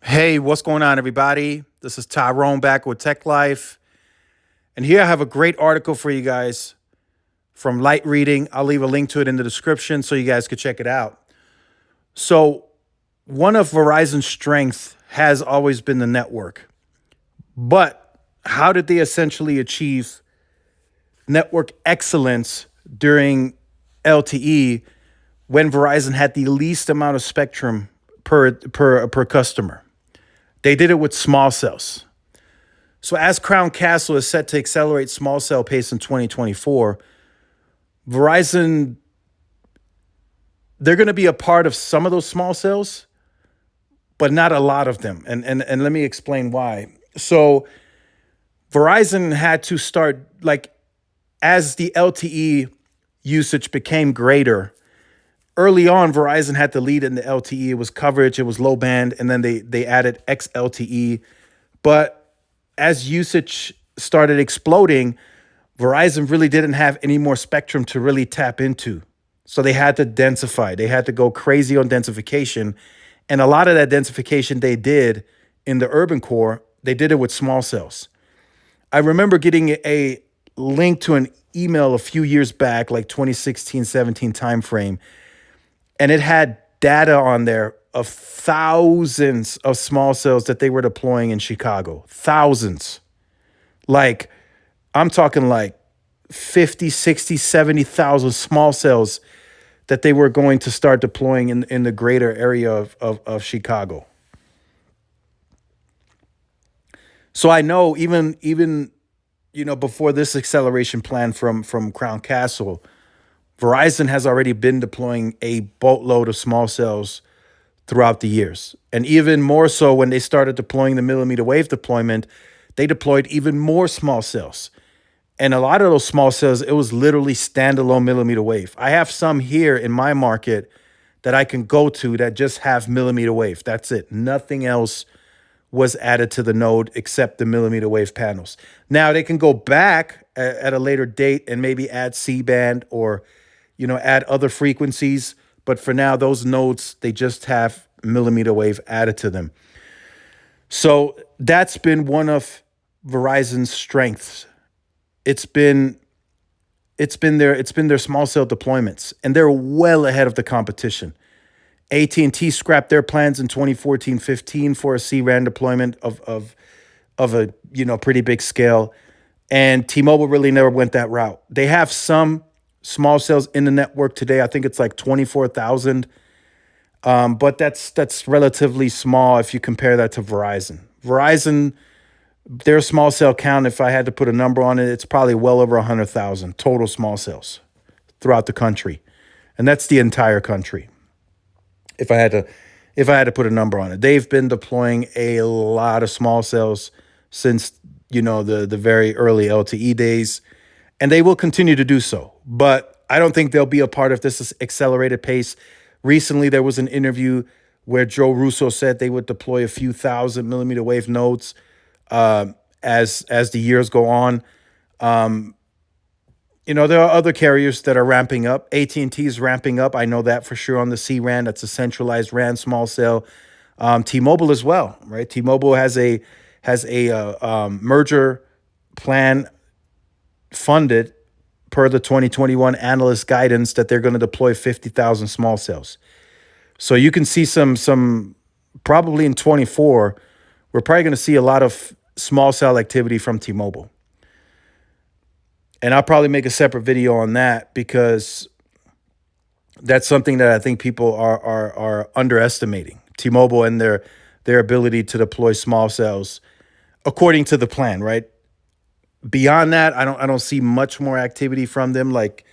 Hey, what's going on, everybody? This is Tyrone back with Tech Life. And here I have a great article for you guys from Light Reading. I'll leave a link to it in the description so you guys could check it out. So, one of Verizon's strengths has always been the network. But how did they essentially achieve network excellence during LTE when Verizon had the least amount of spectrum per customer? They did it with small cells. So as Crown Castle is set to accelerate small cell pace in 2024, Verizon, they're going to be a part of some of those small cells, but not a lot of them. And let me explain why. So Verizon had to start, like, as the LTE usage became greater, early on, Verizon had to lead in the LTE. It was coverage, it was low band, and then they added XLTE. But as usage started exploding, Verizon really didn't have any more spectrum to really tap into. So they had to densify. They had to go crazy on densification. And a lot of that densification they did in the urban core, they did it with small cells. I remember getting a link to an email a few years back, like 2016, 17 timeframe, and it had data on there of thousands of small cells that they were deploying in Chicago. Thousands. Like, I'm talking like 50, 60, 70,000 small cells that they were going to start deploying in the greater area of Chicago. So I know even before this acceleration plan from Crown Castle, Verizon has already been deploying a boatload of small cells throughout the years. And even more so when they started deploying the millimeter wave deployment, they deployed even more small cells. And a lot of those small cells, it was literally standalone millimeter wave. I have some here in my market that I can go to that just have millimeter wave. That's it. Nothing else was added to the node except the millimeter wave panels. Now they can go back at a later date and maybe add C-band or add other frequencies. But for now, those nodes, they just have millimeter wave added to them. So that's been one of Verizon's strengths. It's been their small cell deployments, and they're well ahead of the competition. AT&T scrapped their plans in 2014-15 for a C-RAN deployment of a pretty big scale, and T-Mobile really never went that route. They have some small cells in the network today. I think it's like 24,000, but that's relatively small if you compare that to Verizon. Verizon, their small cell count, if I had to put a number on it, it's probably well over 100,000 total small cells throughout the country, and that's the entire country. If I had to put a number on it, they've been deploying a lot of small cells since the very early LTE days, and they will continue to do so. But I don't think they'll be a part of this accelerated pace. Recently, there was an interview where Joe Russo said they would deploy a few thousand millimeter wave nodes as the years go on. There are other carriers that are ramping up. AT&T is ramping up. I know that for sure on the C-RAN. That's a centralized RAN small cell. T-Mobile as well, right? T-Mobile has a merger plan funded per the 2021 analyst guidance that they're going to deploy 50,000 small cells. So you can see some probably in 24, we're probably going to see a lot of small cell activity from T-Mobile. And I'll probably make a separate video on that because that's something that I think people are underestimating. T-Mobile and their ability to deploy small cells according to the plan, right? Beyond that, I don't see much more activity from them, like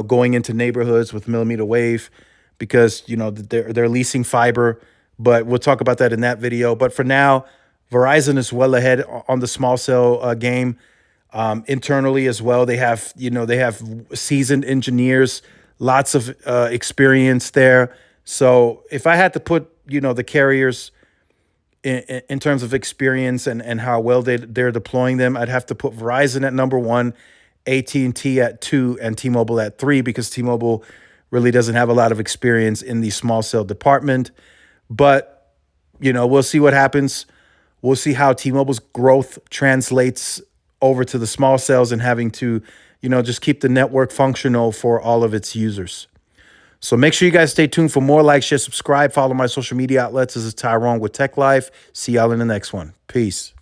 going into neighborhoods with millimeter wave, because they're leasing fiber. But we'll talk about that in that video. But for now, Verizon is well ahead on the small cell game. Internally as well, they have seasoned engineers, lots of experience there. So if I had to put the carriers in terms of experience and how well they're deploying them, I'd have to put Verizon at number one, AT&T at two, and T-Mobile at three, because T-Mobile really doesn't have a lot of experience in the small cell department. But we'll see what happens. We'll see how T-Mobile's growth translates over to the small cells and having to, just keep the network functional for all of its users. So make sure you guys stay tuned for more. Like, share, subscribe, follow my social media outlets. This is Tyrone with Tech Life. See y'all in the next one. Peace.